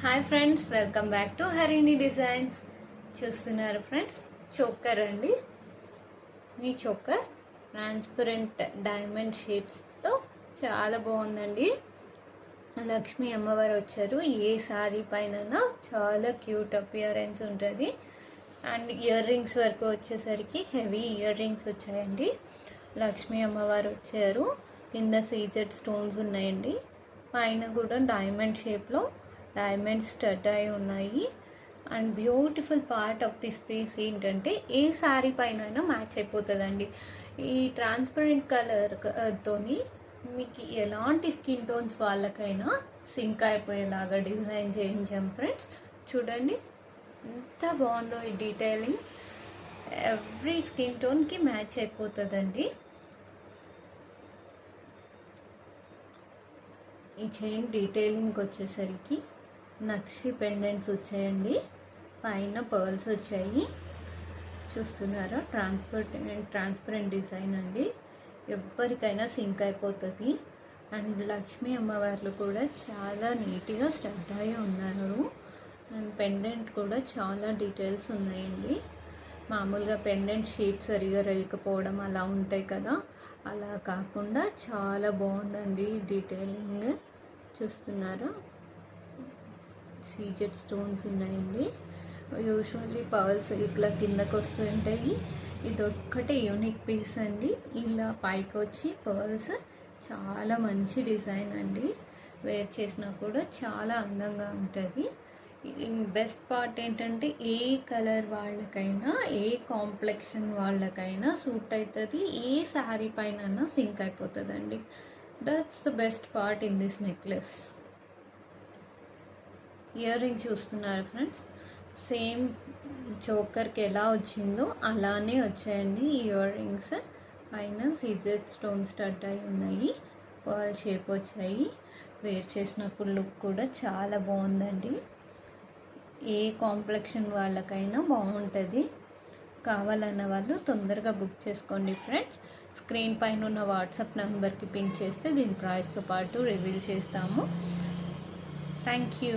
Hi friends, welcome back to Harini designs. చూస్తున్నారు friends, choker అండి. ఈ చోకర్ ట్రాన్స్పరెంట్ డైమండ్ షేప్స్తో చాలా బాగుందండి. లక్ష్మీ అమ్మవారు వచ్చారు. ఏ శారీ పైన చాలా క్యూట్ అపియరెన్స్ ఉంటుంది. అండ్ ఇయర్ రింగ్స్ వరకు వచ్చేసరికి హెవీ ఇయర్ రింగ్స్ వచ్చాయండి. లక్ష్మీ అమ్మవారు వచ్చారు. కింద సీజెడ్ స్టోన్స్ ఉన్నాయండి. పైన కూడా డైమండ్ షేప్లో డైమండ్స్ స్టడ్ అయి ఉన్నాయి. And beautiful part of this piece ఏంటంటే ఏ శారీ పైన మ్యాచ్ అయిపోతుందండి. ఈ ట్రాన్స్పరెంట్ కలర్ తోని మీకు ఎలాంటి స్కిన్ టోన్స్ వాళ్ళకైనా సింక్ అయిపోయేలాగా డిజైన్ చేయించాం ఫ్రెండ్స్. చూడండి ఎంత బాగుందో ఈ డీటెయిలింగ్. ఎవ్రీ స్కిన్ టోన్కి మ్యాచ్ అయిపోతుందండి. ఈ చైన్ డీటెయిలింగ్కి వచ్చేసరికి నక్షి పెండెంట్స్ వచ్చాయండి. పైన పర్ల్స్ వచ్చాయి. చూస్తున్నారా, ట్రాన్స్పరెంట్ డిజైన్ అండి. ఎవరికైనా సింక్ అయిపోతుంది. అండ్ లక్ష్మీ అమ్మవార్లు కూడా చాలా నీట్గా స్టడ్ అయి ఉన్నారు. అండ్ పెండెంట్ కూడా చాలా డీటెయిల్స్ ఉన్నాయండి. మామూలుగా పెండెంట్ షేప్ సరిగా లేకపోవడం అలా ఉంటాయి కదా, అలా కాకుండా చాలా బాగుందండి డీటెయిలింగ్. చూస్తున్నారా, సీజెడ్ స్టోన్స్ ఉన్నాయండి. యూజువల్లీ పర్ల్స్ ఇట్లా కిందకు వస్తూ ఉంటాయి. ఇదొక్కటే యూనిక్ పీస్ అండి. ఇలా పైకి వచ్చి పర్ల్స్ చాలా మంచి డిజైన్ అండి. వేర్ చేసినా కూడా చాలా అందంగా ఉంటుంది. బెస్ట్ పార్ట్ ఏంటంటే ఏ కలర్ వాళ్ళకైనా, ఏ కాంప్లెక్షన్ వాళ్ళకైనా సూట్ అవుతుంది. ఏ శారీ పైన సింక్ అయిపోతుందండి. That's the best part in this necklace. Ear ring చూస్తున్నారు ఫ్రెండ్స్, సేమ్ చోకర్కి ఎలా వచ్చిందో అలానే వచ్చాయండి ఇయర్ రింగ్స్. పైన సీజెడ్ స్టోన్ స్టడ్ అయి ఉన్నాయి. పర్ల్ షేప్ వచ్చాయి. వేర్ చేసినప్పుడు లుక్ కూడా చాలా బాగుందండి. ఏ కాంప్లెక్షన్ వాళ్ళకైనా బాగుంటుంది. కావాలన్న వాళ్ళు తొందరగా బుక్ చేసుకోండి ఫ్రెండ్స్. స్క్రీన్ పైన ఉన్న వాట్సాప్ నెంబర్కి పిన్ చేస్తే దీని ప్రైస్తో పాటు రివీల్ చేస్తాము. Thank you.